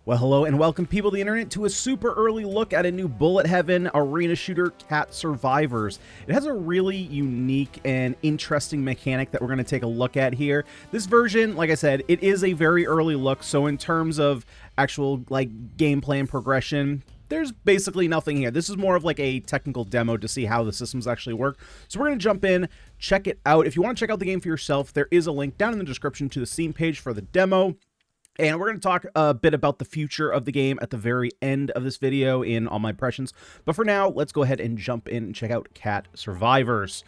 Well, hello and welcome people of the internet to a super early look at a new bullet heaven arena shooter, Cat Survivors. It has a really unique and interesting mechanic that we're going to take a look at here. This version, like I said, it is a very early look, so in terms of actual gameplay and progression, there's basically nothing here. This is more of like a technical demo to see how the systems actually work. So we're going to jump in, check it out. If you want to check out the game for yourself, there is a link down in the description to the Steam page for the demo. And we're going to talk a bit about the future of the game at the very end of this video in all my impressions. But for now, let's go ahead and jump in and check out Cat Survivors.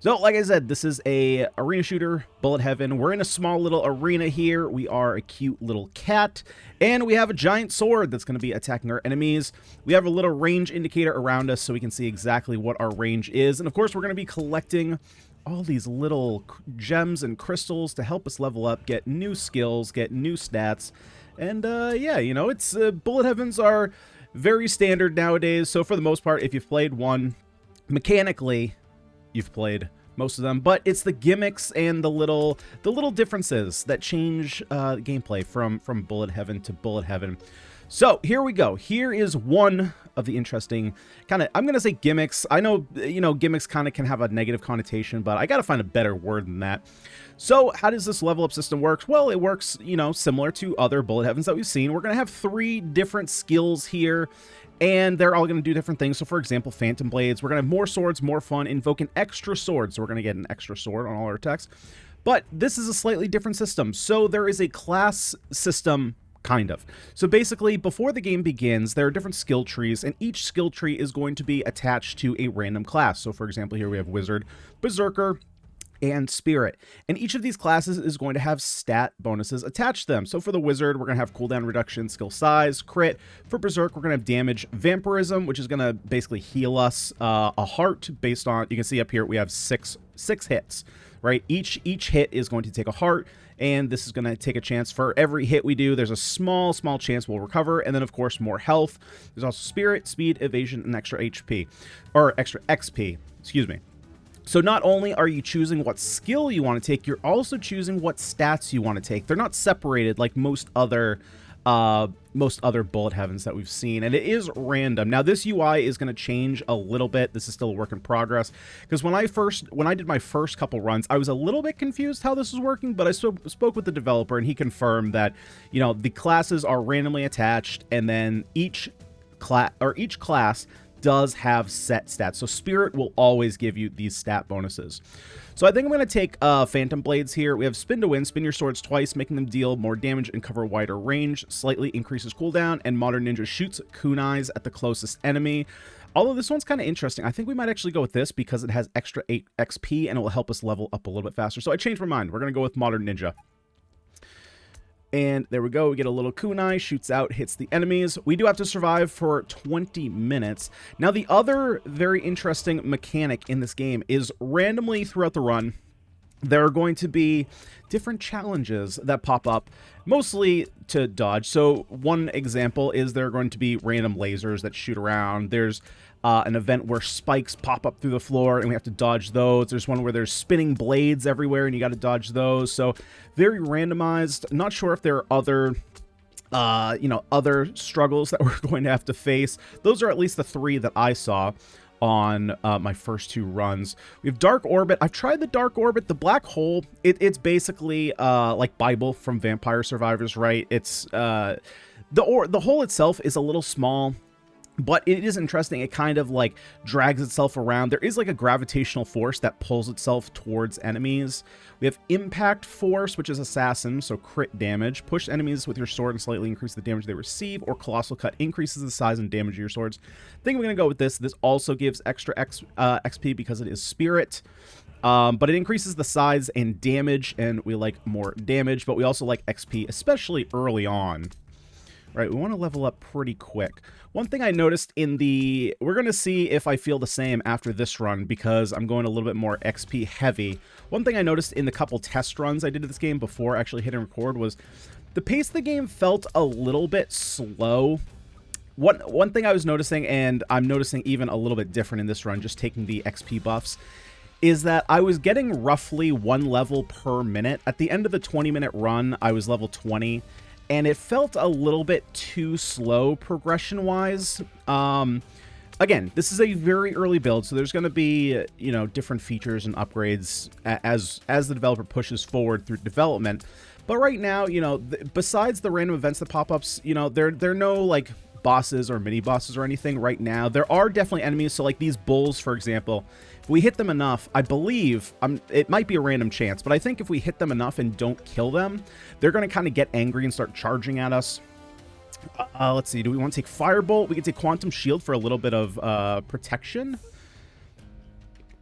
So, like I said, this is a arena shooter, bullet heaven. We're in a small little arena here. We are a cute little cat, and we have a giant sword that's going to be attacking our enemies. We have a little range indicator around us so we can see exactly what our range is. And of course, we're going to be collecting all these little gems and crystals to help us level up, get new skills, get new stats. And yeah, you know, it's bullet heavens are very standard nowadays. So for the most part, if you've played one, mechanically, you've played most of them, but it's the gimmicks and the little differences that change gameplay from bullet heaven to bullet heaven. So here we go. Here is one of the interesting kind of, I'm going to say gimmicks. I know, you know, gimmicks kind of can have a negative connotation, but I got to find a better word than that. So how does this level up system work? Well, it works, you know, similar to other bullet heavens that we've seen. We're going to have 3 different skills here, and they're all going to do different things. So for example, phantom blades, we're going to have more swords, more fun, invoke an extra sword. So we're going to get an extra sword on all our attacks. But this is a slightly different system. So there is a class system, kind of. So basically, before the game begins, there are different skill trees, and each skill tree is going to be attached to a random class. So for example, here we have Wizard, Berserker, and Spirit. And each of these classes is going to have stat bonuses attached to them. So for the Wizard, we're going to have cooldown reduction, skill size, crit. For Berserk, we're going to have damage, vampirism, which is going to basically heal us a heart based on, you can see up here, we have six hits, right? Each hit is going to take a heart, and this is going to take a chance for every hit we do. There's a small chance we'll recover, and then of course more health. There's also spirit, speed, evasion, and extra HP, or extra XP, excuse me. So not only are you choosing what skill you want to take, you're also choosing what stats you want to take. They're not separated like most other bullet heavens that we've seen, and it is random. Now this UI is going to change a little bit. This is still a work in progress, because when I did my first couple runs, I was a little bit confused how this was working, but I spoke with the developer, and he confirmed that, you know, the classes are randomly attached, and then each class does have set stats. So Spirit will always give you these stat bonuses. So I think I'm going to take Phantom Blades here. We have Spin to Win, spin your swords twice, making them deal more damage and cover a wider range, slightly increases cooldown, and Modern Ninja shoots kunais at the closest enemy. Although this one's kind of interesting. I think we might actually go with this because it has extra 8 XP and it will help us level up a little bit faster. So I changed my mind. We're going to go with Modern Ninja. And there we go, we get a little kunai, shoots out, hits the enemies. We do have to survive for 20 minutes. Now, the other very interesting mechanic in this game is randomly throughout the run, there are going to be different challenges that pop up, mostly to dodge. So one example is there are going to be random lasers that shoot around. There's an event where spikes pop up through the floor and we have to dodge those. There's one where there's spinning blades everywhere and you got to dodge those. So very randomized. Not sure if there are other you know, other struggles that we're going to have to face. Those are at least the 3 that I saw on my first 2 runs. We have Dark Orbit. I've tried the Dark Orbit. The Black Hole, it's basically like Bible from Vampire Survivors, right? It's the hole itself is a little small, but it is interesting. It kind of like drags itself around. There is like a gravitational force that pulls itself towards enemies. We have Impact Force, which is Assassin, so crit damage. Push enemies with your sword and slightly increase the damage they receive, or Colossal Cut increases the size and damage of your swords. I think we're going to go with this. This also gives extra XP because it is Spirit. But it increases the size and damage, and we like more damage, but we also like XP, especially early on. Right, we want to level up pretty quick. One thing I noticed in the... We're going to see if I feel the same after this run, because I'm going a little bit more XP heavy. One thing I noticed in the couple test runs I did of this game before actually hitting record was the pace of the game felt a little bit slow. One thing I was noticing, and I'm noticing even a little bit different in this run, just taking the XP buffs, is that I was getting roughly 1 level per minute. At the end of the 20-minute run, I was level 20. and it felt a little bit too slow progression-wise. Again, this is a very early build, so there's going to be, you know, different features and upgrades as the developer pushes forward through development. But right now, you know, besides the random events that pop ups, you know, there are no like bosses or mini bosses or anything right now. There are definitely enemies, so like these bulls, for example, if we hit them enough, I believe, it might be a random chance, but I think if we hit them enough and don't kill them, they're going to kind of get angry and start charging at us. Let's see. Do we want to take Firebolt? We can take Quantum Shield for a little bit of protection.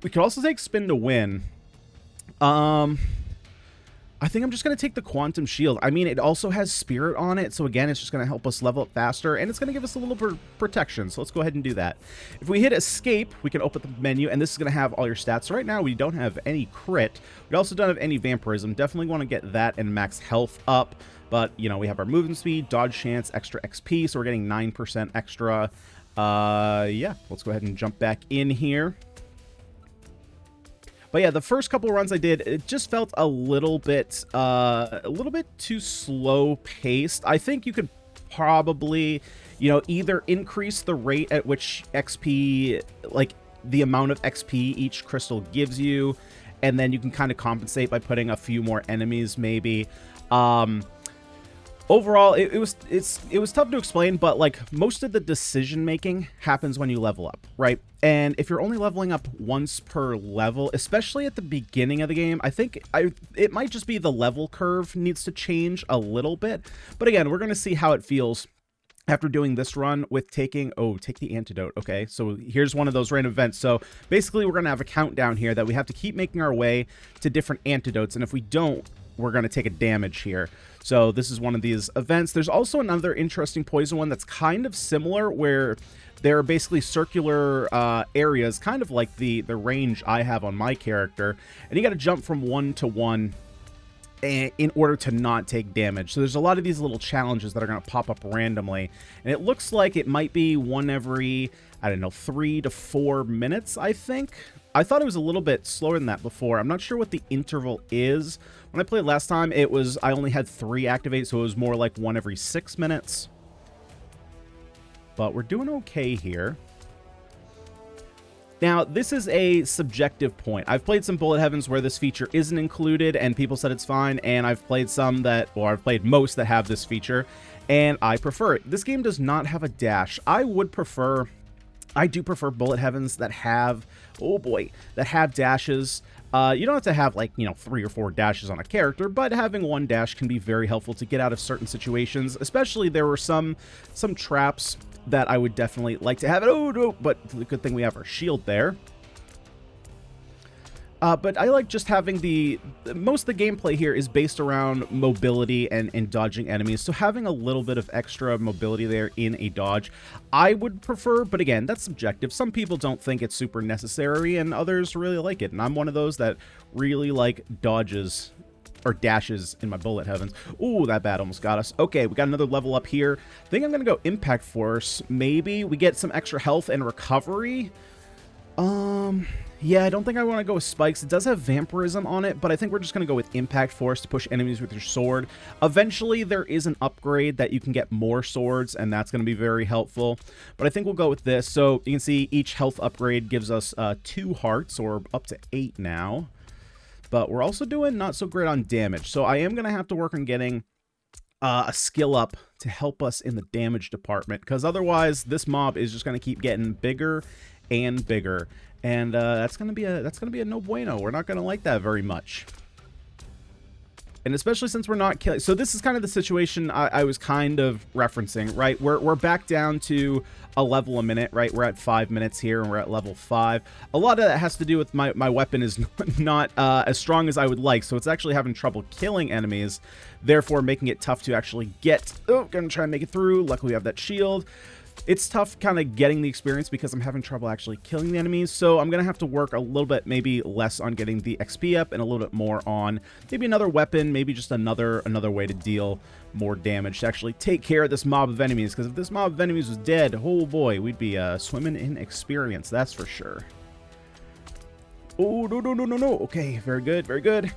We could also take Spin to Win. I think I'm just going to take the Quantum Shield. I mean, it also has Spirit on it, so again, it's just going to help us level up faster, and it's going to give us a little protection, so let's go ahead and do that. If we hit Escape, we can open the menu, and this is going to have all your stats. So right now, we don't have any crit. We also don't have any Vampirism. Definitely want to get that and max health up, but, you know, we have our movement speed, dodge chance, extra XP, so we're getting 9% extra. Yeah, let's go ahead and jump back in here. But yeah, the first couple runs I did, it just felt a little bit too slow paced. I think you could probably, you know, either increase the rate at which XP, like the amount of XP each crystal gives you, and then you can kind of compensate by putting a few more enemies maybe. Overall, it was tough to explain, but like most of the decision making happens when you level up, right? And if you're only leveling up once per level, especially at the beginning of the game, I think it might just be the level curve needs to change a little bit. But again, we're going to see how it feels after doing this run with taking, take the antidote. Okay, so here's one of those random events. So basically we're going to have a countdown here that we have to keep making our way to different antidotes, and if we don't, we're going to take a damage here. So this is one of these events. There's also another interesting poison one that's kind of similar, where there are basically circular areas, kind of like the range I have on my character, and you got to jump from one to one in order to not take damage. So there's a lot of these little challenges that are going to pop up randomly, and it looks like it might be one every, I don't know, 3 to 4 minutes, I think. I thought it was a little bit slower than that before. I'm not sure what the interval is. When I played last time, it was, I only had 3 activate, so it was more like 1 every 6 minutes. But we're doing okay here. Now, this is a subjective point. I've played some Bullet Heavens where this feature isn't included, and people said it's fine, and I've played some that, or I've played most that have this feature, and I prefer it. This game does not have a dash. I do prefer Bullet Heavens that have, that have dashes. You don't have to have, like, you know, 3 or 4 dashes on a character, but having 1 dash can be very helpful to get out of certain situations. Especially there were some traps that I would definitely like to have it. But the good thing we have our shield there. But I like just having most of the gameplay here is based around mobility and dodging enemies. So having a little bit of extra mobility there in a dodge, I would prefer, but again, that's subjective. Some people don't think it's super necessary, and others really like it. And I'm one of those that really like dodges or dashes in my Bullet Heavens. Ooh, that bat almost got us. Okay, we got another level up here. I think I'm going to go Impact Force. Maybe we get some extra health and recovery. Yeah, I don't think I want to go with Spikes. It does have Vampirism on it, but I think we're just going to go with Impact Force to push enemies with your sword. Eventually, there is an upgrade that you can get more swords, and that's going to be very helpful. But I think we'll go with this. So you can see each health upgrade gives us 2 hearts, or up to 8 now. But we're also doing not so great on damage. So I am going to have to work on getting a skill up to help us in the damage department, because otherwise this mob is just going to keep getting bigger and bigger. And that's gonna be a no bueno. We're not gonna like that very much. And especially since we're not killing. So this is kind of the situation I was kind of referencing, right? We're back down to a level a minute, right? We're at 5 minutes here, and we're at level 5. A lot of that has to do with my weapon is not as strong as I would like, so it's actually having trouble killing enemies, therefore making it tough to actually get. Gonna try and make it through. Luckily we have that shield. It's tough kind of getting the experience because I'm having trouble actually killing the enemies, so I'm going to have to work a little bit, maybe less on getting the XP up and a little bit more on maybe another weapon, maybe just another way to deal more damage to actually take care of this mob of enemies, because if this mob of enemies was dead, oh boy, we'd be swimming in experience, that's for sure. Oh, no. Okay, very good, very good.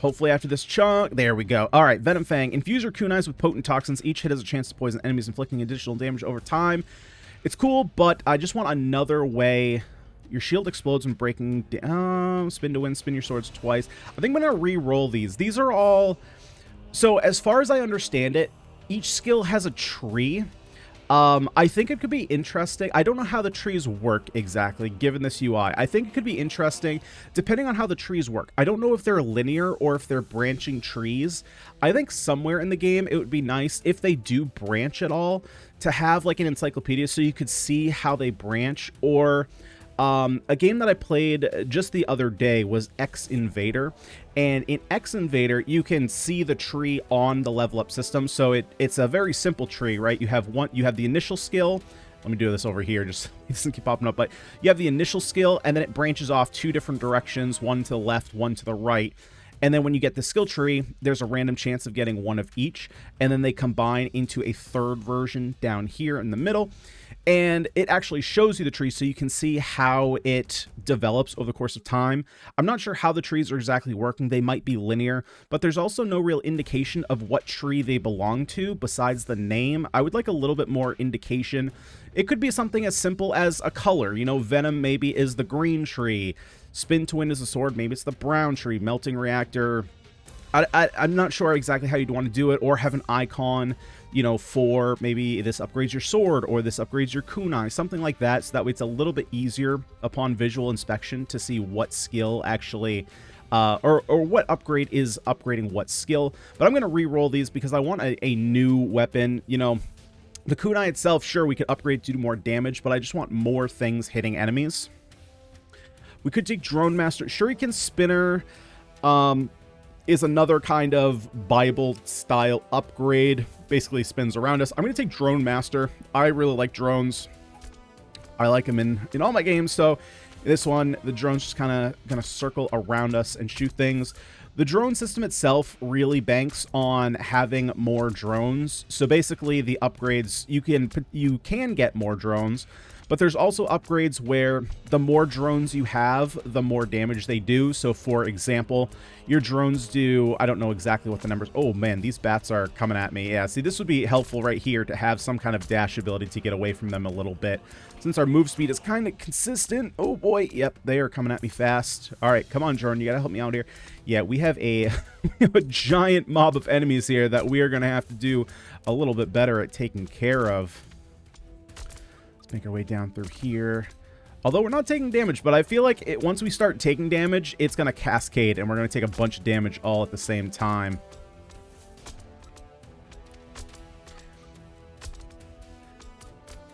Hopefully after this chunk, there we go. All right, Venom Fang. Infuse your kunais with potent toxins. Each hit has a chance to poison enemies, inflicting additional damage over time. It's cool, but I just want another way. Your shield explodes when breaking down. Spin to win, spin your swords twice. I think I'm going to re-roll these. These are all... So as far as I understand it, each skill has a tree. I think it could be interesting. I don't know how the trees work exactly, given this UI. I think it could be interesting, depending on how the trees work. I don't know if they're linear or if they're branching trees. I think somewhere in the game, it would be nice if they do branch at all, to have like an encyclopedia so you could see how they branch. Or a game that I played just the other day was X Invader. And in X Invader, you can see the tree on the level up system. So it's a very simple tree, right? You have the initial skill. Let me do this over here, just it doesn't keep popping up. But you have the initial skill, and then it branches off two different directions, one to the left, one to the right. And then when you get the skill tree, there's a random chance of getting one of each. And then they combine into a third version down here in the middle. And it actually shows you the tree so you can see how it develops over the course of time. I'm not sure how the trees are exactly working. They might be linear, but there's also no real indication of what tree they belong to besides the name. I would like a little bit more indication. It could be something as simple as a color. You know, Venom maybe is the green tree. Spin to win is a sword. Maybe it's the brown tree. Melting reactor. I'm not sure exactly how you'd want to do it, or have an icon, you know, for maybe this upgrades your sword or this upgrades your kunai, something like that. So that way it's a little bit easier upon visual inspection to see what skill actually, or what upgrade is upgrading what skill. But I'm going to re-roll these because I want a new weapon. You know, the kunai itself, sure, we could upgrade to do more damage, but I just want more things hitting enemies. We could take Drone Master. Shuriken Spinner is another kind of Bible-style upgrade. Basically spins around us. I'm going to take Drone Master. I really like drones. I like them in all my games. So this one, the drone's just kind of going to circle around us and shoot things. The drone system itself really banks on having more drones. So basically the upgrades, you can get more drones, but there's also upgrades where the more drones you have, the more damage they do. So for example, your drones do, I don't know exactly what the numbers, oh man, these bats are coming at me. Yeah, see, this would be helpful right here to have some kind of dash ability to get away from them a little bit. Since our move speed is kind of consistent, oh boy, yep, they are coming at me fast. All right, come on, drone, you gotta help me out here. Yeah, we have a giant mob of enemies here that we are gonna have to do a little bit better at taking care of. Make our way down through here. Although we're not taking damage, but I feel like once we start taking damage, it's going to cascade, and we're going to take a bunch of damage all at the same time.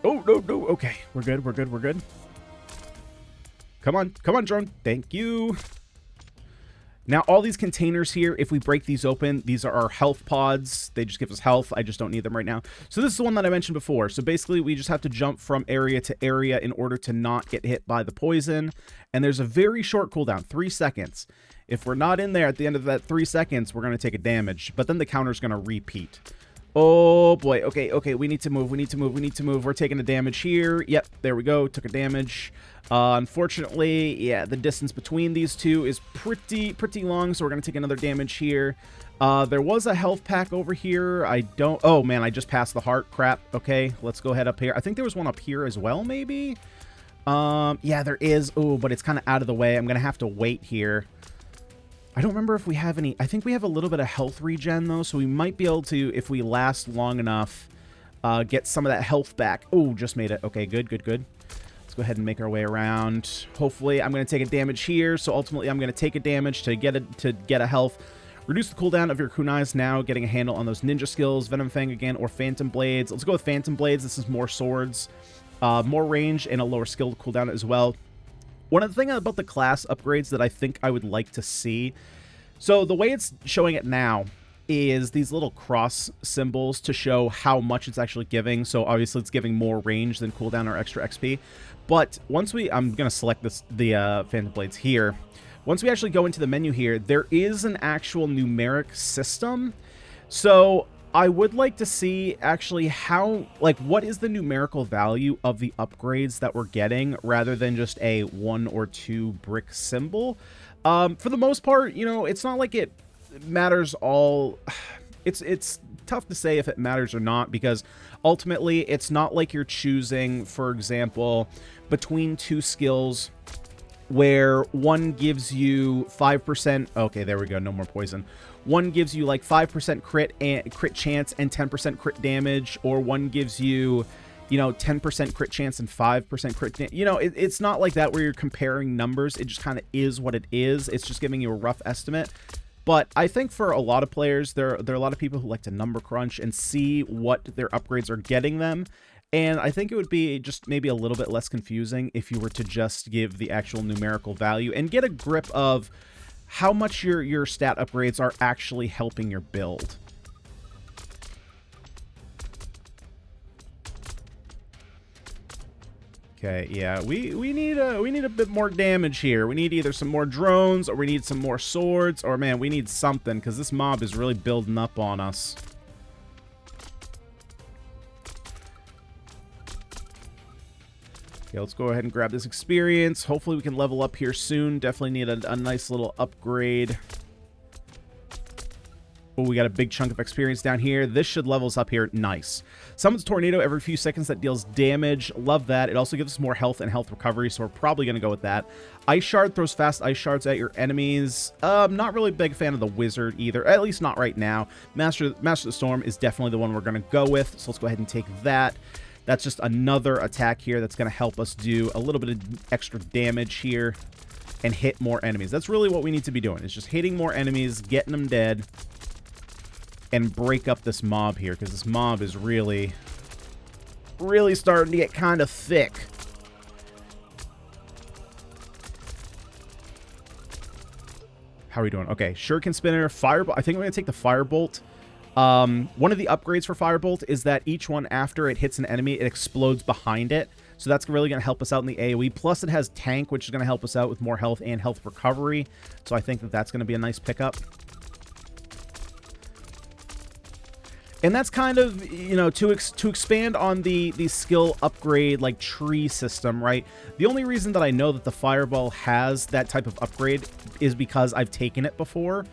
Oh, no, no. Okay, we're good, we're good, we're good. Come on, drone. Thank you. Now, all these containers here, if we break these open, these are our health pods. They just give us health. I just don't need them right now. So this is the one that I mentioned before. So basically, we just have to jump from area to area in order to not get hit by the poison. And there's a very short cooldown, 3 seconds. If we're not in there at the end of that 3 seconds, we're going to take a damage. But then the counter's going to repeat. Oh, boy. Okay, okay. We need to move. We need to move. We need to move. We're taking a damage here. Yep, there we go. Took a damage. Unfortunately, yeah, the distance between these two is pretty long, so we're going to take another damage here. There was a health pack over here. Oh, man, I just passed the heart. Crap. Okay, let's go ahead up here. I think there was one up here as well, maybe? Yeah, there is. Oh, but it's kind of out of the way. I'm going to have to wait here. I don't remember if we have any. I think we have a little bit of health regen, though, so we might be able to, if we last long enough, get some of that health back. Oh, just made it. Okay, good, good, good. Go ahead and make our way around. Hopefully, I'm going to take a damage here. So ultimately, I'm going to take a damage to get a health. Reduce the cooldown of your kunais now, getting a handle on those ninja skills. Venom Fang again, or Phantom Blades. Let's go with Phantom Blades. This is more swords, more range, and a lower skill cooldown as well. One of the things about the class upgrades that I think I would like to see. So the way it's showing it now is these little cross symbols to show how much it's actually giving. So obviously it's giving more range than cooldown or extra XP. But once I'm going to select the Phantom Blades here. Once we actually go into the menu here, there is an actual numeric system. So I would like to see actually what is the numerical value of the upgrades that we're getting rather than just a 1 or 2 brick symbol. For the most part, you know, it's not like it matters all. It's tough to say if it matters or not, because ultimately it's not like you're choosing, for example, between two skills where one gives you 5%. Okay, there we go. No more poison. One gives you like 5% crit chance and 10% crit damage, or one gives you, 10% crit chance and 5% crit. It's not like that where you're comparing numbers. It just kind of is what it is. It's just giving you a rough estimate. But I think for a lot of players, there are a lot of people who like to number crunch and see what their upgrades are getting them. And I think it would be just maybe a little bit less confusing if you were to just give the actual numerical value and get a grip of how much your stat upgrades are actually helping your build. Okay, yeah, we need a bit more damage here. We need either some more drones, or we need some more swords, or man, we need something, because this mob is really building up on us. Okay, let's go ahead and grab this experience. Hopefully we can level up here soon. Definitely need a nice little upgrade. Oh, we got a big chunk of experience down here. This should level us up here. Nice. Summons Tornado every few seconds that deals damage. Love that. It also gives us more health and health recovery, so we're probably going to go with that. Ice Shard throws fast ice shards at your enemies. Not really a big fan of the Wizard either, at least not right now. Master of the Storm is definitely the one we're going to go with, so let's go ahead and take that. That's just another attack here that's going to help us do a little bit of extra damage here and hit more enemies. That's really what we need to be doing, is just hitting more enemies, getting them dead, and break up this mob here, because this mob is really starting to get kind of thick. How are we doing? Okay, Shuriken Spinner, Firebolt. I think I'm going to take the Firebolt. One of the upgrades for Firebolt is that each one after it hits an enemy, it explodes behind it. So that's really going to help us out in the AoE. Plus it has Tank, which is going to help us out with more health and health recovery. So I think that that's going to be a nice pickup. And that's kind of, to expand on the skill upgrade, like, tree system, right? The only reason that I know that the Fireball has that type of upgrade is because I've taken it before,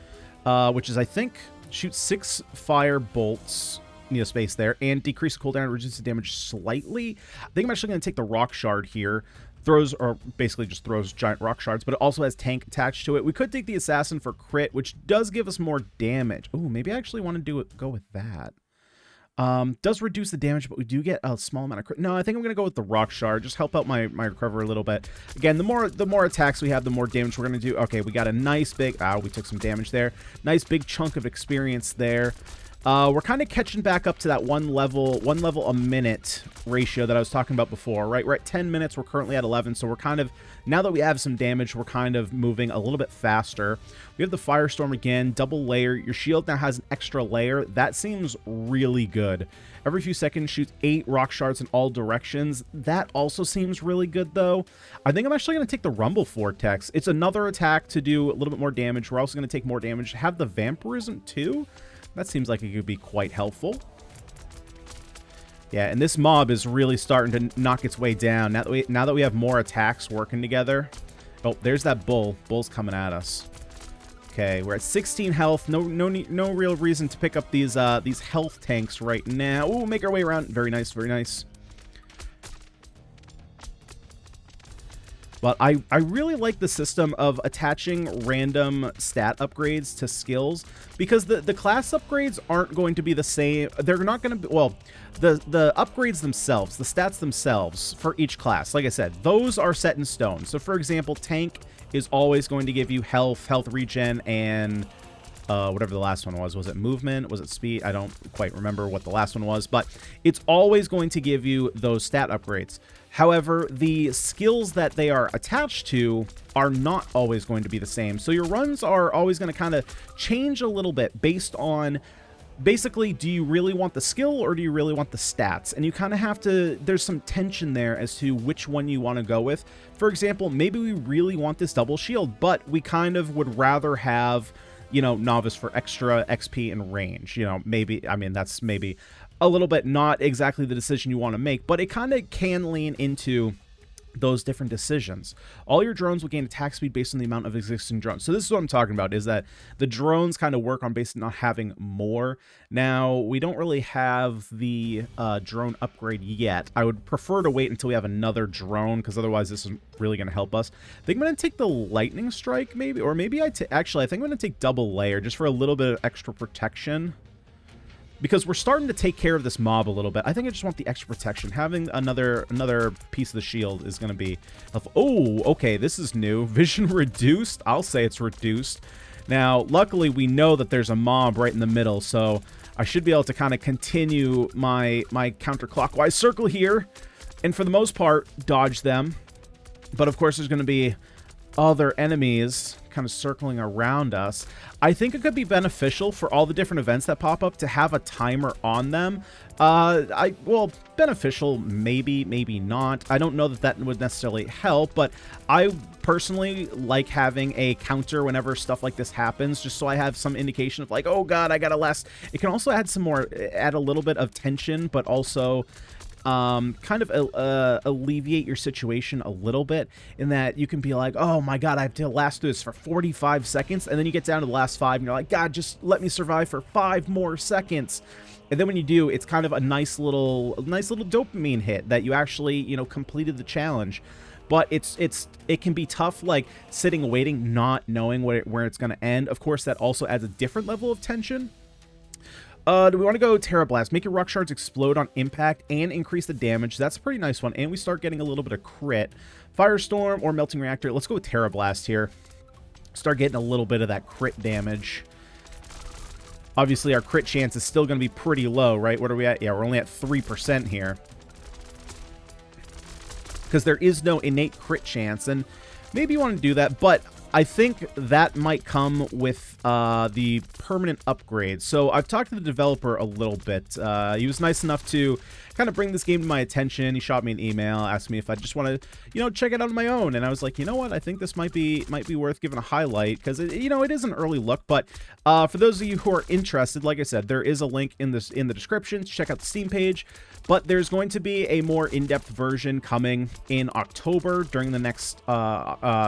which is, I think, shoot 6 fire bolts, space there, and decrease the cooldown, reduce the damage slightly. I think I'm actually going to take the Rock Shard here. Basically just throws giant rock shards, but it also has Tank attached to it. We could take the Assassin for crit, which does give us more damage. Oh, maybe I actually want to go with that. Does reduce the damage, but we do get a small amount of crit. No, I think I'm going to go with the Rock Shard. Just help out my recovery a little bit. Again, the more attacks we have, the more damage we're going to do. Okay, we got a nice big... we took some damage there. Nice big chunk of experience there. We're kind of catching back up to that one level a minute ratio that I was talking about before, right? We're at 10 minutes. We're currently at 11, so we're kind of, now that we have some damage, we're kind of moving a little bit faster. We have the Firestorm again, double layer. Your shield now has an extra layer. That seems really good. Every few seconds, shoots 8 rock shards in all directions. That also seems really good, though. I think I'm actually going to take the Rumble Vortex. It's another attack to do a little bit more damage. We're also going to take more damage. Have the Vampirism, too? That seems like it could be quite helpful. Yeah, and this mob is really starting to knock its way down. Now that we have more attacks working together. Oh, there's that bull. Bull's coming at us. Okay, we're at 16 health. No real reason to pick up these health tanks right now. Ooh, make our way around. Very nice, very nice. But I really like the system of attaching random stat upgrades to skills, because the class upgrades aren't going to be the same. They're not going to be, well, the upgrades themselves, the stats themselves for each class, like I said, those are set in stone. So for example, Tank is always going to give you health regen, and whatever the last one was it movement? Was it speed? I don't quite remember what the last one was, but it's always going to give you those stat upgrades. However, the skills that they are attached to are not always going to be the same. So your runs are always going to kind of change a little bit based on, basically, do you really want the skill or do you really want the stats? And you kind of have to, there's some tension there as to which one you want to go with. For example, maybe we really want this double shield, but we kind of would rather have, Novice for extra XP and range. Maybe, I mean, that's maybe a little bit not exactly the decision you want to make, but it kind of can lean into those different decisions. All your drones will gain attack speed based on the amount of existing drones. So this is what I'm talking about, is that the drones kind of work on based on not having more. Now, we don't really have the drone upgrade yet. I would prefer to wait until we have another drone, because otherwise this isn't really going to help us. I think I'm going to take the lightning strike, maybe, or maybe actually, I think I'm going to take double layer just for a little bit of extra protection. Because we're starting to take care of this mob a little bit. I think I just want the extra protection. Having another piece of the shield is going to be helpful. Oh, okay, this is new. Vision reduced. I'll say it's reduced. Now, luckily, we know that there's a mob right in the middle, so I should be able to kind of continue my counterclockwise circle here, and for the most part, dodge them. But, of course, there's going to be other enemies kind of circling around us. I think it could be beneficial for all the different events that pop up to have a timer on them. Well, beneficial, maybe not. I don't know that that would necessarily help, but I personally like having a counter whenever stuff like this happens, just so I have some indication of like, oh god, I gotta last. It can also add a little bit of tension, but also kind of alleviate your situation a little bit, in that you can be like, oh my god, I have to last through this for 45 seconds, and then you get down to the last 5 and you're like, god, just let me survive for 5 more seconds. And then when you do, it's kind of a nice little dopamine hit that you actually, you know, completed the challenge. But it can be tough, like sitting waiting, not knowing where it's going to end. Of course, that also adds a different level of tension. Do we want to go Terra Blast? Make your rock shards explode on impact and increase the damage. That's a pretty nice one. And we start getting a little bit of crit. Firestorm or Melting Reactor. Let's go with Terra Blast here. Start getting a little bit of that crit damage. Obviously, our crit chance is still going to be pretty low, right? What are we at? Yeah, we're only at 3% here. Because there is no innate crit chance. And maybe you want to do that, but I think that might come with the permanent upgrade. So I've talked to the developer a little bit. He was nice enough to kind of bring this game to my attention. He shot me an email, asked me if I just want to, you know, check it out on my own. And I was like, you know what? I think this might be worth giving a highlight, because you know, it is an early look. But for those of you who are interested, like I said, there is a link in the description to check out the Steam page. But there's going to be a more in-depth version coming in October during the next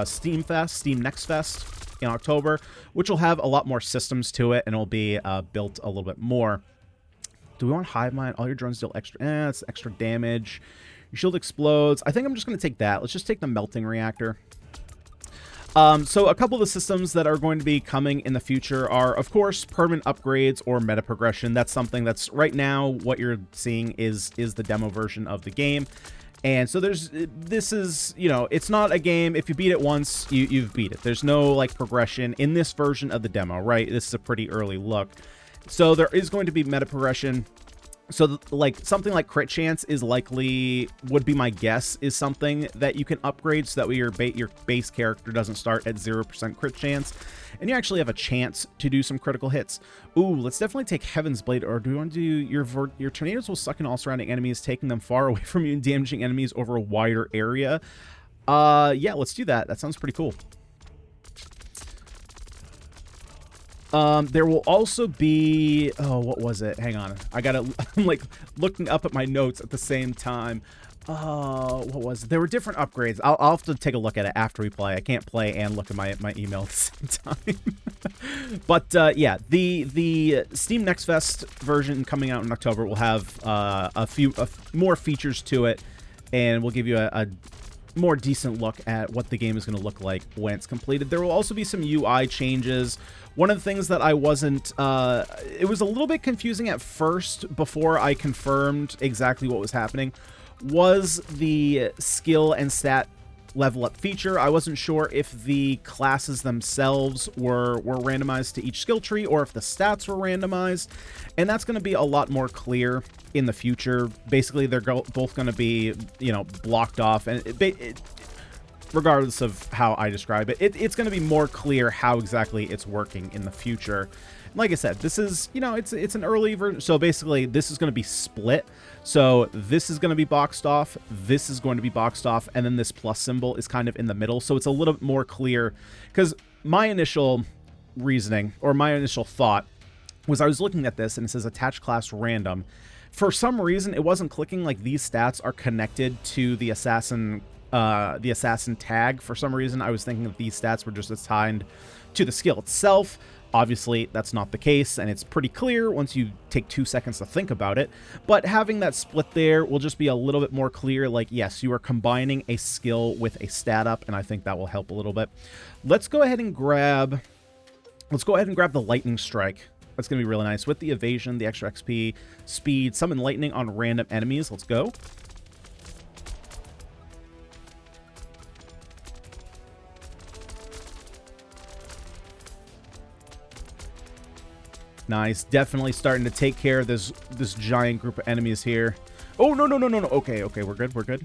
Steam Next Fest in October, which will have a lot more systems to it, and it'll be built a little bit more. Do we want Hive Mind? All your drones deal extra. It's extra damage. Your shield explodes. I think I'm just going to take that. Let's just take the Melting Reactor. So a couple of the systems that are going to be coming in the future are, of course, permanent upgrades or meta progression. That's something that's right now what you're seeing is the demo version of the game. And so this is, you know, it's not a game. If you beat it once, you've beat it. There's no like progression in this version of the demo, right? This is a pretty early look. So there is going to be meta progression. So like something like crit chance is likely, would be my guess, is something that you can upgrade so that way your base character doesn't start at 0% crit chance, and you actually have a chance to do some critical hits. Ooh, let's definitely take Heaven's Blade. Or do we want to do your tornadoes will suck in all surrounding enemies, taking them far away from you and damaging enemies over a wider area. Yeah, let's do that. That sounds pretty cool. There will also be, oh, what was it? Hang on. I'm like looking up at my notes at the same time. What was it? There were different upgrades. I'll have to take a look at it after we play. I can't play and look at my email at the same time. But, yeah, the Steam Next Fest version coming out in October will have, a few more features to it, and we'll give you a more decent look at what the game is going to look like when it's completed. There will also be some UI changes. One of the things that I wasn't, it was a little bit confusing at first before I confirmed exactly what was happening, was the skill and stat level up feature. I wasn't sure if the classes themselves were randomized to each skill tree or if the stats were randomized, and that's going to be a lot more clear in the future. Basically, they're both going to be, you know, blocked off, and regardless of how I describe it, it's going to be more clear how exactly it's working in the future. Like I said, this is, you know, it's an early version, so basically this is going to be split. So this is going to be boxed off, this is going to be boxed off, and then this plus symbol is kind of in the middle, so it's a little bit more clear, because my initial reasoning, or my initial thought, was I was looking at this, and it says attach class random. For some reason, it wasn't clicking like these stats are connected to the assassin the assassin tag. For some reason, I was thinking that these stats were just assigned to the skill itself. Obviously, that's not the case, and it's pretty clear once you take 2 seconds to think about it. But having that split there will just be a little bit more clear, like, yes, you are combining a skill with a stat up, and I think that will help a little bit. Let's go ahead and grab the lightning strike. That's going to be really nice. With the evasion, the extra XP, speed, summon lightning on random enemies. Let's go. Nice. Definitely starting to take care of this giant group of enemies here. Oh, no, no, no, no, no. Okay, okay, we're good, we're good.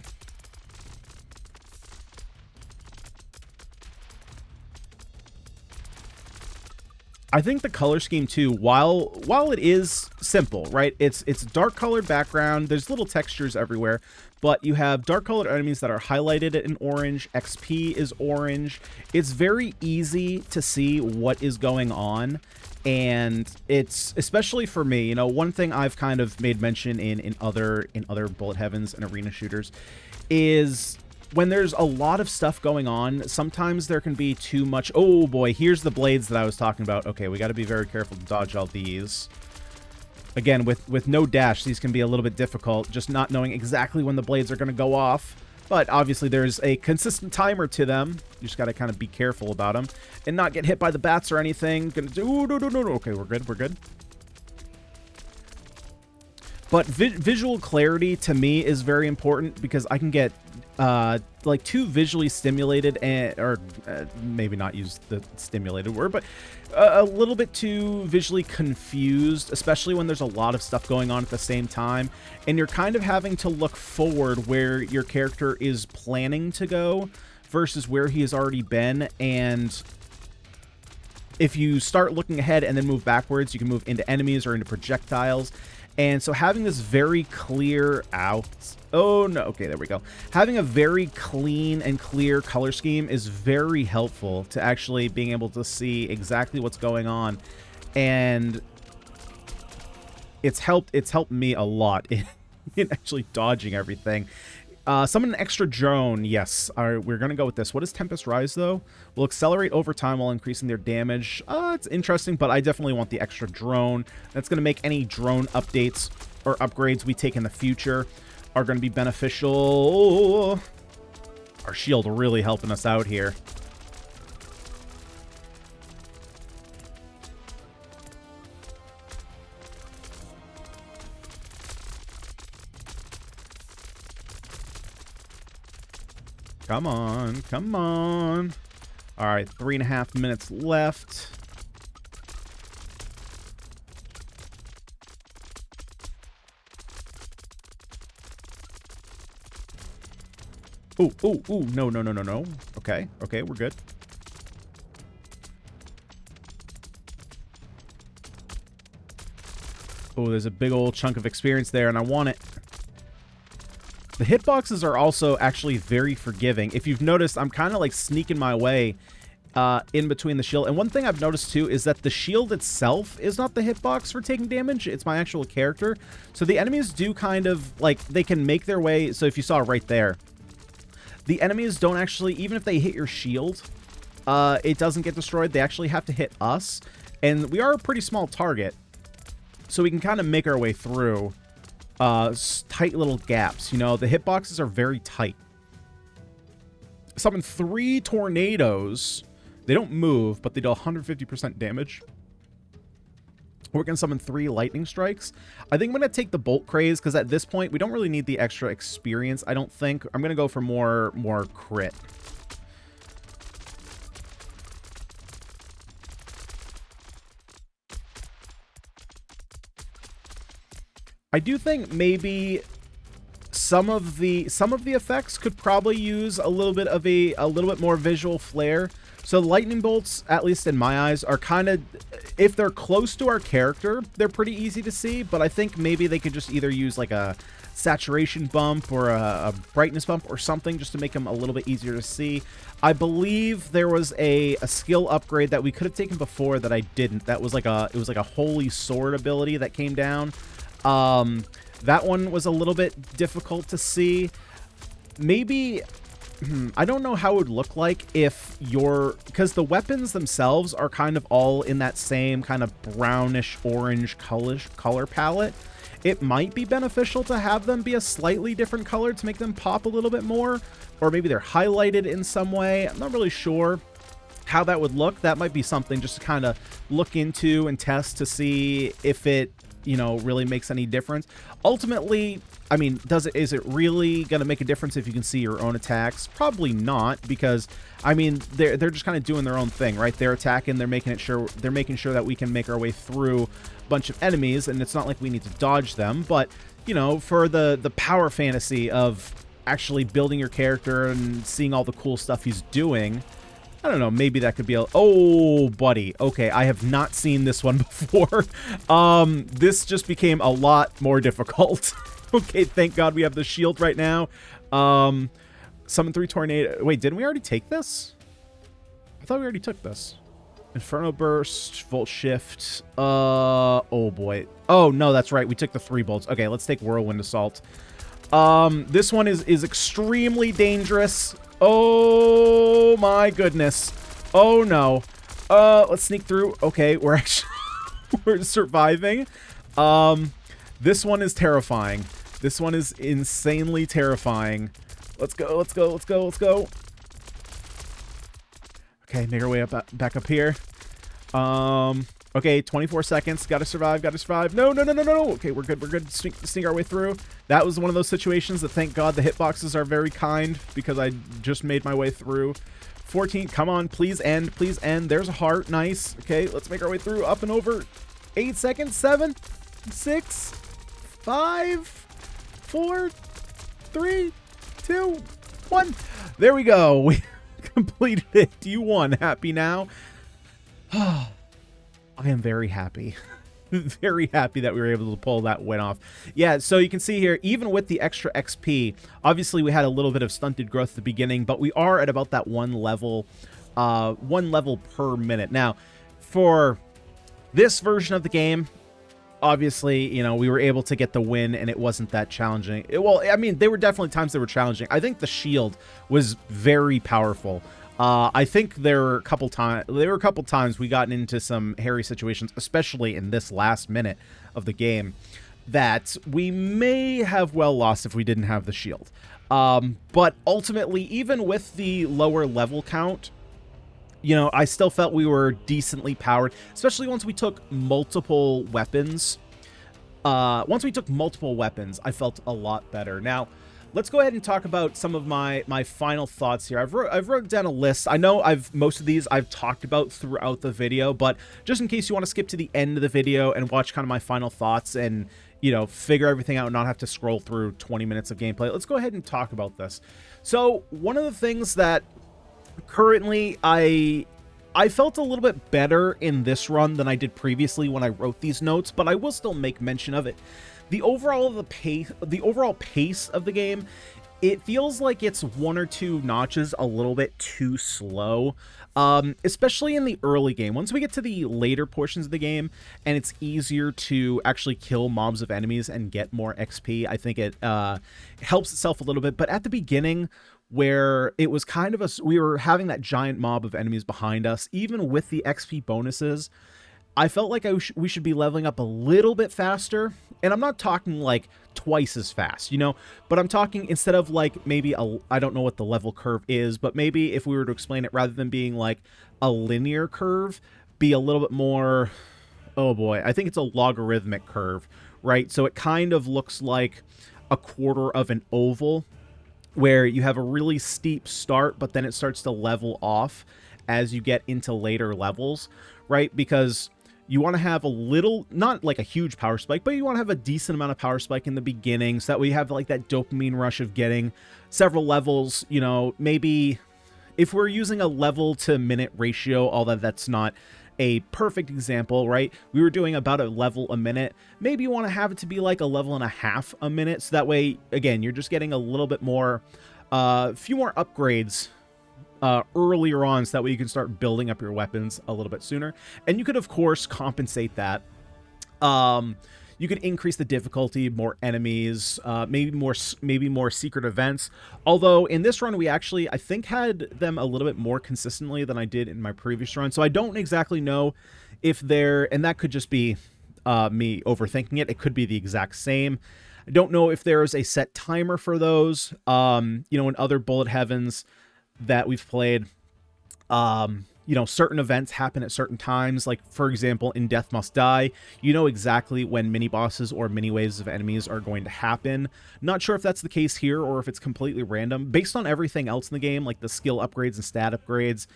I think the color scheme too, while it is simple, right? It's dark colored background. There's little textures everywhere, but you have dark colored enemies that are highlighted in orange. XP is orange. It's very easy to see what is going on. And it's, especially for me, you know, one thing I've kind of made mention in other bullet heavens and arena shooters is when there's a lot of stuff going on, sometimes there can be too much. Oh boy, here's the blades that I was talking about. Okay, we got to be very careful to dodge all these. Again, with no dash, these can be a little bit difficult, just not knowing exactly when the blades are going to go off. But obviously there's a consistent timer to them. You just got to kind of be careful about them and not get hit by the bats or anything. Gonna do, no, no, no, no. Okay, we're good, we're good. But visual clarity to me is very important because I can get like too visually stimulated or maybe not use the stimulated word, but a little bit too visually confused, especially when there's a lot of stuff going on at the same time and you're kind of having to look forward where your character is planning to go versus where he has already been. And if you start looking ahead and then move backwards, you can move into enemies or into projectiles. And so having this very clear oh no, okay, there we go. Having a very clean and clear color scheme is very helpful to actually being able to see exactly what's going on. And it's helped me a lot in actually dodging everything. Summon an extra drone. Yes, we're going to go with this. What is Tempest Rise, though? Will accelerate over time while increasing their damage. It's interesting, but I definitely want the extra drone. That's going to make any drone updates or upgrades we take in the future are going to be beneficial. Our shield really helping us out here. Come on, come on. All right, 3.5 minutes left. Ooh, ooh, ooh, no, no, no, no, no. Okay, okay, we're good. Oh, there's a big old chunk of experience there, and I want it. The hitboxes are also actually very forgiving. If you've noticed, I'm kind of like sneaking my way in between the shield. And one thing I've noticed too is that the shield itself is not the hitbox for taking damage. It's my actual character. So the enemies do kind of like, they can make their way. So if you saw right there, the enemies don't actually, even if they hit your shield, it doesn't get destroyed. They actually have to hit us. And we are a pretty small target. So we can kind of make our way through tight little gaps. You know, the hitboxes are very tight. Summon 3 tornadoes. They don't move, but they do 150% damage. We're going to summon 3 lightning strikes. I think I'm going to take the bolt craze because at this point, we don't really need the extra experience, I don't think. I'm going to go for more crit. I do think maybe some of the effects could probably use a little bit more visual flair. So lightning bolts, at least in my eyes, are kind of, if they're close to our character, they're pretty easy to see, but I think maybe they could just either use like a saturation bump or a brightness bump or something just to make them a little bit easier to see. I believe there was a skill upgrade that we could have taken before that I didn't. That was like it was like a holy sword ability that came down. That one was a little bit difficult to see. Maybe I don't know how it would look like if because the weapons themselves are kind of all in that same kind of brownish orange color palette. It might be beneficial to have them be a slightly different color to make them pop a little bit more, or maybe they're highlighted in some way. I'm not really sure how that would look. That might be something just to kind of look into and test to see if it, you know, really makes any difference. Ultimately, I mean, is it really going to make a difference if you can see your own attacks? Probably not, because I mean, they're just kind of doing their own thing, right? They're attacking, they're making sure that we can make our way through a bunch of enemies, and it's not like we need to dodge them, but you know, for the power fantasy of actually building your character and seeing all the cool stuff he's doing, I don't know, maybe that could be oh, buddy. Okay, I have not seen this one before. This just became a lot more difficult. Okay, thank God we have the shield right now. Summon 3 tornado. Wait, didn't we already take this? I thought we already took this. Inferno Burst, Volt Shift. Oh boy. Oh, no, that's right. We took the 3 bolts. Okay, let's take Whirlwind Assault. This one is extremely dangerous. Oh my goodness. Oh no. Let's sneak through. Okay, we're actually we're surviving. This one is terrifying. This one is insanely terrifying. Let's go, let's go, let's go, let's go. Okay, make our way up back up here. Okay, 24 seconds. Gotta survive, gotta survive. No, no, no, no, no. Okay, we're good, we're good. Sneak our way through. That was one of those situations that, thank God, the hitboxes are very kind, because I just made my way through. 14, come on, please end, please end. There's a heart, nice. Okay, let's make our way through, up and over. 8 seconds, 7, 6, 5, 4, 3, 2, 1. There we go. We completed it. You won. Happy now? I am very happy. Very happy that we were able to pull that win off. Yeah, so you can see here, even with the extra XP, obviously we had a little bit of stunted growth at the beginning, but we are at about that one level per minute. Now, for this version of the game, obviously, you know, we were able to get the win, and it wasn't that challenging. Well, I mean, there were definitely times that were challenging. I think the shield was very powerful. I think there were a couple times we got into some hairy situations, especially in this last minute of the game, that we may have well lost if we didn't have the shield. But ultimately, even with the lower level count, you know, I still felt we were decently powered, especially once we took multiple weapons. I felt a lot better. Now, let's go ahead and talk about some of my final thoughts here. I've wrote down a list. I know most of these I've talked about throughout the video, but just in case you want to skip to the end of the video and watch kind of my final thoughts and, you know, figure everything out and not have to scroll through 20 minutes of gameplay, let's go ahead and talk about this. So one of the things that currently I felt a little bit better in this run than I did previously when I wrote these notes, but I will still make mention of it. The overall pace of the game, it feels like it's 1 or 2 notches a little bit too slow, especially in the early game. Once we get to the later portions of the game and it's easier to actually kill mobs of enemies and get more XP, I think it helps itself a little bit. But at the beginning, where it was kind of we were having that giant mob of enemies behind us, even with the XP bonuses, I felt like we should be leveling up a little bit faster. And I'm not talking like twice as fast, you know, but I'm talking instead of like maybe I don't know what the level curve is, but maybe if we were to explain it, rather than being like a linear curve, be a little bit more, oh boy, I think it's a logarithmic curve, right? So it kind of looks like a quarter of an oval, where you have a really steep start, but then it starts to level off as you get into later levels, right? Because you want to have a little, not like a huge power spike, but you want to have a decent amount of power spike in the beginning so that we have like that dopamine rush of getting several levels. You know, maybe if we're using a level to minute ratio, although that's not a perfect example, right? We were doing about a level a minute. Maybe you want to have it to be like a level and a half a minute. So that way, again, you're just getting a little bit more, a few more upgrades earlier on, so that way you can start building up your weapons a little bit sooner. And you could, of course, compensate that. You You could increase the difficulty, more enemies, maybe more secret events. Although in this run, we actually, I think, had them a little bit more consistently than I did in my previous run. So I don't exactly know if they're, and that could just be me overthinking it. It could be the exact same. I don't know if there's a set timer for those. You know, in other Bullet Heavens that we've played, you know, certain events happen at certain times. Like, for example, in Death Must Die, you know exactly when mini bosses or mini waves of enemies are going to happen. Not sure if that's the case here or if it's completely random. Based on everything else in the game, like the skill upgrades and stat upgrades,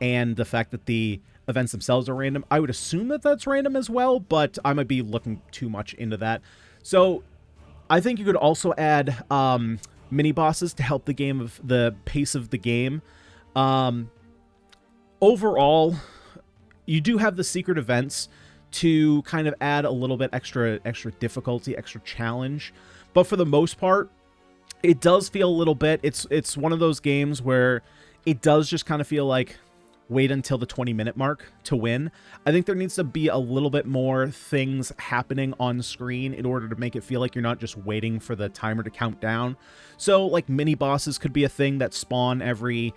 and the fact that the events themselves are random, I would assume that that's random as well, but I might be looking too much into that. So I think you could also add mini bosses to help the pace of the game. Overall, you do have the secret events to kind of add a little bit extra difficulty, extra challenge, but for the most part, it does feel a little bit, it's one of those games where it does just kind of feel like wait until the 20-minute mark to win. I think there needs to be a little bit more things happening on screen in order to make it feel like you're not just waiting for the timer to count down. So like mini bosses could be a thing that spawn every,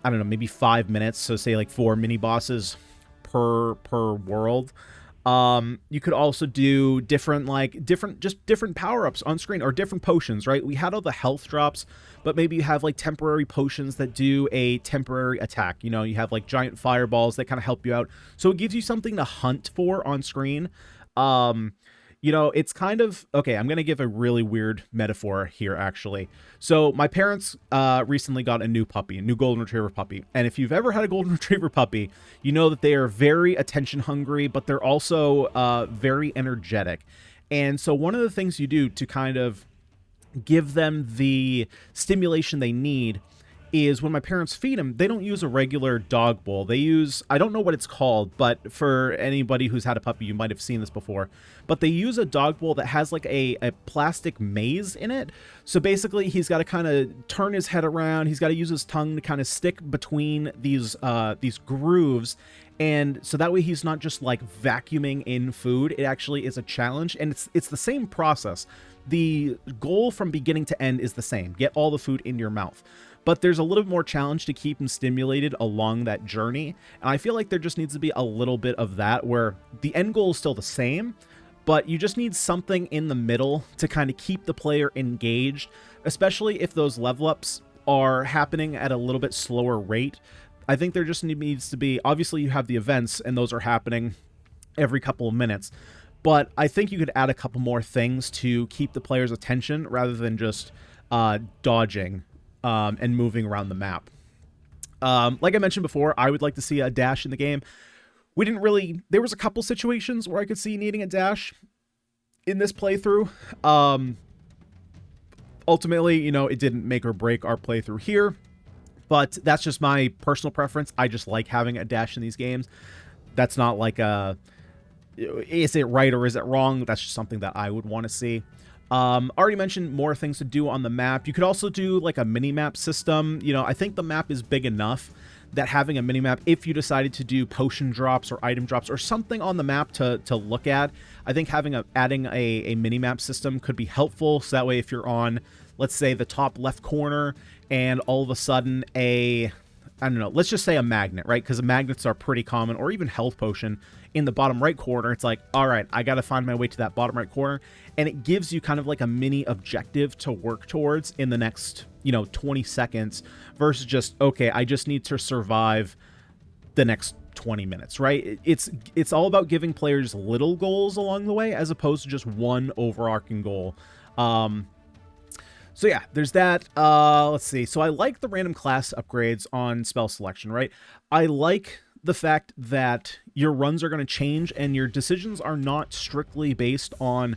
I don't know, maybe 5 minutes. So say like 4 mini bosses per world. You could also do different power-ups on screen, or different potions, right? We had all the health drops, but maybe you have like temporary potions that do a temporary attack. You know, you have like giant fireballs that kind of help you out. So it gives you something to hunt for on screen. You know, it's kind of, okay, I'm going to give a really weird metaphor here, actually. So my parents recently got a new puppy, a new golden retriever puppy. And if you've ever had a golden retriever puppy, you know that they are very attention hungry, but they're also very energetic. And so one of the things you do to kind of give them the stimulation they need is when my parents feed them, they don't use a regular dog bowl. They use, I don't know what it's called, but for anybody who's had a puppy, you might have seen this before, but they use a dog bowl that has like a plastic maze in it. So basically he's got to kind of turn his head around. He's got to use his tongue to kind of stick between these grooves. And so that way he's not just like vacuuming in food. It actually is a challenge, and it's the same process. The goal from beginning to end is the same. Get all the food in your mouth. But there's a little bit more challenge to keep them stimulated along that journey. And I feel like there just needs to be a little bit of that, where the end goal is still the same, but you just need something in the middle to kind of keep the player engaged, especially if those level ups are happening at a little bit slower rate. I think there just needs to be, obviously you have the events and those are happening every couple of minutes, but I think you could add a couple more things to keep the player's attention rather than just dodging and moving around the map. Like I mentioned before, I would like to see a dash in the game. We didn't really, there was a couple situations where I could see needing a dash in this playthrough. Ultimately, you know, it didn't make or break our playthrough here, but that's just my personal preference. I just like having a dash in these games. That's not like a, is it right or is it wrong? That's just something that I would want to see. Already mentioned more things to do on the map. You could also do like a mini map system. You know, I think the map is big enough that having a mini map, if you decided to do potion drops or item drops or something on the map to look at, I think adding a mini map system could be helpful. So that way, if you're on, let's say, the top left corner and all of a sudden I don't know, let's just say a magnet, right? Because magnets are pretty common, or even health potion in the bottom right corner. It's like, all right, I got to find my way to that bottom right corner. And it gives you kind of like a mini objective to work towards in the next, you know, 20 seconds versus just, okay, I just need to survive the next 20 minutes, right? It's all about giving players little goals along the way as opposed to just one overarching goal. So yeah, there's that. Let's see. So I like the random class upgrades on spell selection, right? I like the fact that your runs are going to change and your decisions are not strictly based on,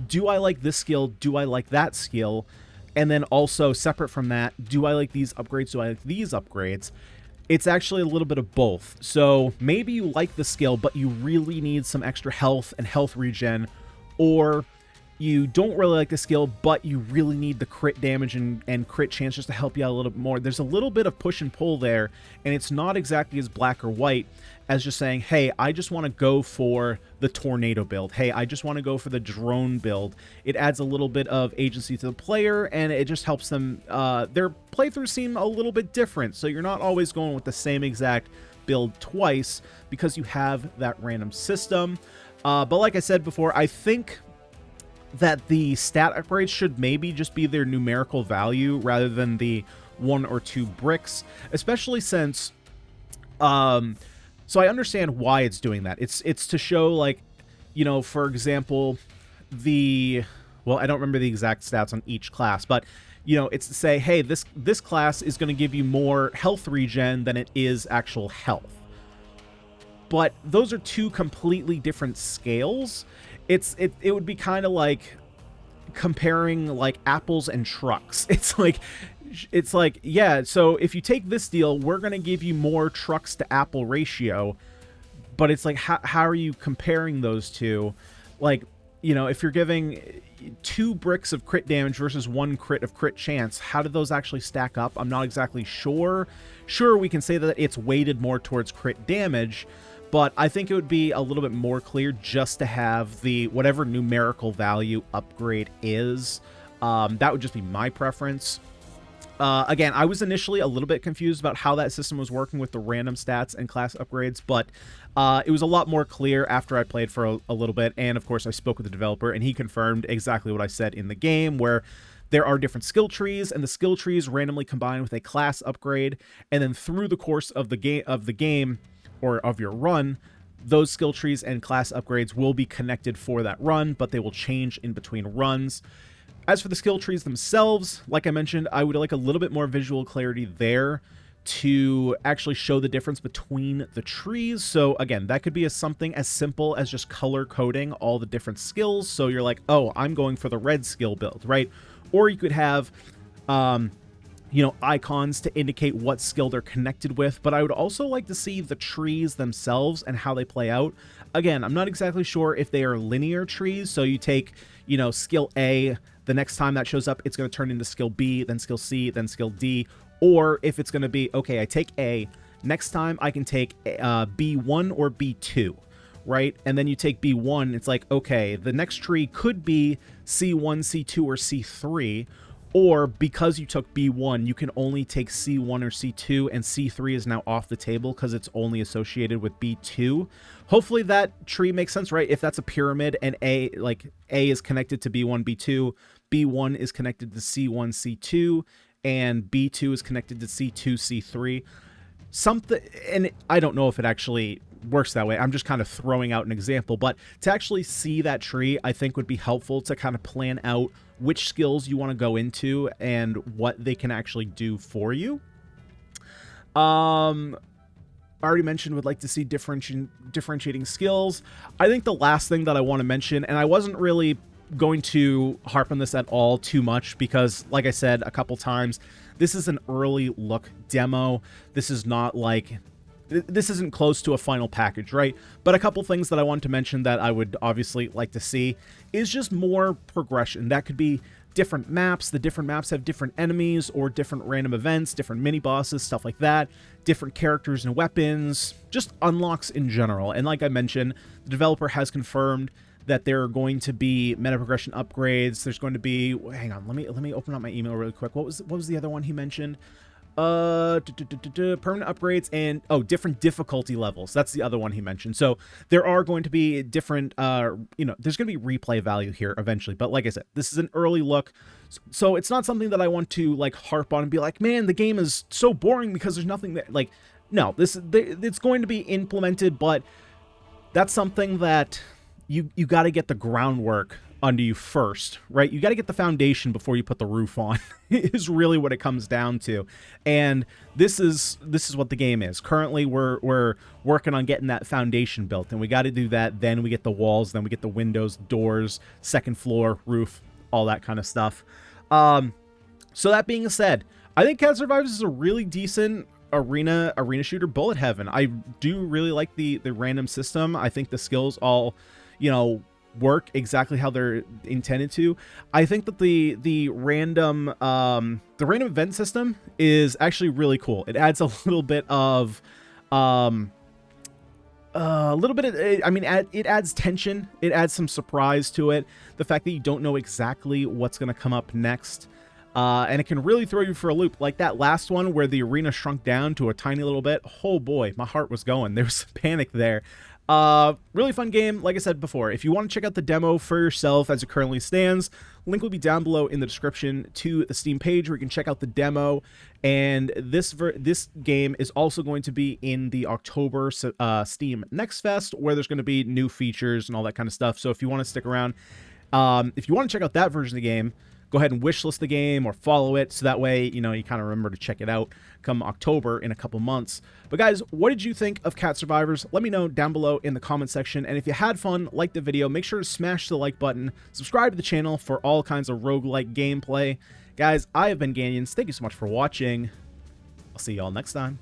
do I like this skill? Do I like that skill? And then also separate from that, do I like these upgrades? Do I like these upgrades? It's actually a little bit of both. So maybe you like the skill, but you really need some extra health and health regen, or you don't really like the skill, but you really need the crit damage and crit chance just to help you out a little bit more. There's a little bit of push and pull there, and it's not exactly as black or white as just saying, hey, I just want to go for the tornado build. Hey, I just want to go for the drone build. It adds a little bit of agency to the player, and it just helps them, their playthroughs seem a little bit different. So you're not always going with the same exact build twice because you have that random system. But like I said before, I think that the stat upgrades should maybe just be their numerical value rather than the 1 or 2 bricks, especially since, so I understand why it's doing that. It's to show, like, you know, for example, well, I don't remember the exact stats on each class, but, you know, it's to say, hey, this class is going to give you more health regen than it is actual health. But those are two completely different scales. It would be kind of like comparing like apples and trucks. It's like, yeah, so if you take this deal, we're going to give you more trucks to apple ratio. But it's like, how are you comparing those two? Like, you know, if you're giving 2 bricks of crit damage versus 1 crit of crit chance, how do those actually stack up? I'm not exactly sure. Sure, we can say that it's weighted more towards crit damage, but I think it would be a little bit more clear just to have the whatever numerical value upgrade is. That would just be my preference. Again, I was initially a little bit confused about how that system was working with the random stats and class upgrades, but it was a lot more clear after I played for a little bit, and of course I spoke with the developer, and he confirmed exactly what I said in the game, where there are different skill trees, and the skill trees randomly combine with a class upgrade, and then through the course of the game, or of your run, those skill trees and class upgrades will be connected for that run, but they will change in between runs. As for the skill trees themselves, like I mentioned, I would like a little bit more visual clarity there to actually show the difference between the trees. So again, that could be something as simple as just color coding all the different skills. So you're like, oh, I'm going for the red skill build, right? Or you could have, you know, icons to indicate what skill they're connected with. But I would also like to see the trees themselves and how they play out. Again, I'm not exactly sure if they are linear trees. So you take, you know, skill A, the next time that shows up, it's going to turn into skill B, then skill C, then skill D. Or if it's going to be, okay, I take A, next time I can take B1 or B2, right? And then you take B1, it's like, okay, the next tree could be C1, C2, or C3. Or because you took B1, you can only take C1 or C2, and C3 is now off the table because it's only associated with B2. Hopefully that tree makes sense, right? If that's a pyramid and A is connected to B1, B2, B1 is connected to C1, C2, and B2 is connected to C2, C3. Something, and I don't know if it actually works that way. I'm just kind of throwing out an example, but to actually see that tree, I think would be helpful to kind of plan out which skills you want to go into and what they can actually do for you. I already mentioned would like to see differentiating skills. I think the last thing that I want to mention, and I wasn't really going to harp on this at all too much because, like I said a couple times, this is an early look demo. This is not like, this isn't close to a final package, right? But a couple things that I want to mention that I would obviously like to see is just more progression. That could be different maps. The different maps have different enemies or different random events, different mini bosses, stuff like that, different characters and weapons, just unlocks in general. And like I mentioned, the developer has confirmed that there are going to be meta progression upgrades. There's going to be, hang on, let me open up my email really quick. What was the other one he mentioned? Permanent upgrades and different difficulty levels. That's the other one he mentioned. So there are going to be different you know, there's going to be replay value here eventually, but like I said, this is an early look, so it's not something that I want to like harp on and be like, man, the game is so boring because there's nothing that, like, no, it's going to be implemented, but that's something that you got to get the groundwork under you first, right? You got to get the foundation before you put the roof on is really what it comes down to. And this is what the game is. Currently, we're working on getting that foundation built, and we got to do that. Then we get the walls, then we get the windows, doors, second floor, roof, all that kind of stuff. So that being said, I think Cat Survivors is a really decent arena shooter, bullet heaven. I do really like the random system. I think the skills all, you know, work exactly how they're intended to. I think that the random event system is actually really cool. It adds a little bit of A little bit of, I mean, it adds tension. It adds some surprise to it. The fact that you don't know exactly what's going to come up next. And it can really throw you for a loop. Like that last one where the arena shrunk down to a tiny little bit. Oh boy, my heart was going. There was some panic there. Really fun game. Like I said before, if you want to check out the demo for yourself as it currently stands, link will be down below in the description to the Steam page where you can check out the demo. And this game is also going to be in the October Steam Next Fest, where there's going to be new features and all that kind of stuff. So if you want to stick around, if you want to check out that version of the game, go ahead and wishlist the game or follow it, so that way, you know, you kind of remember to check it out come October in a couple months. But guys, what did you think of Cat Survivors? Let me know down below in the comment section. And if you had fun, like the video, make sure to smash the like button, subscribe to the channel for all kinds of roguelike gameplay. Guys, I have been Ganyonz. Thank you so much for watching. I'll see you all next time.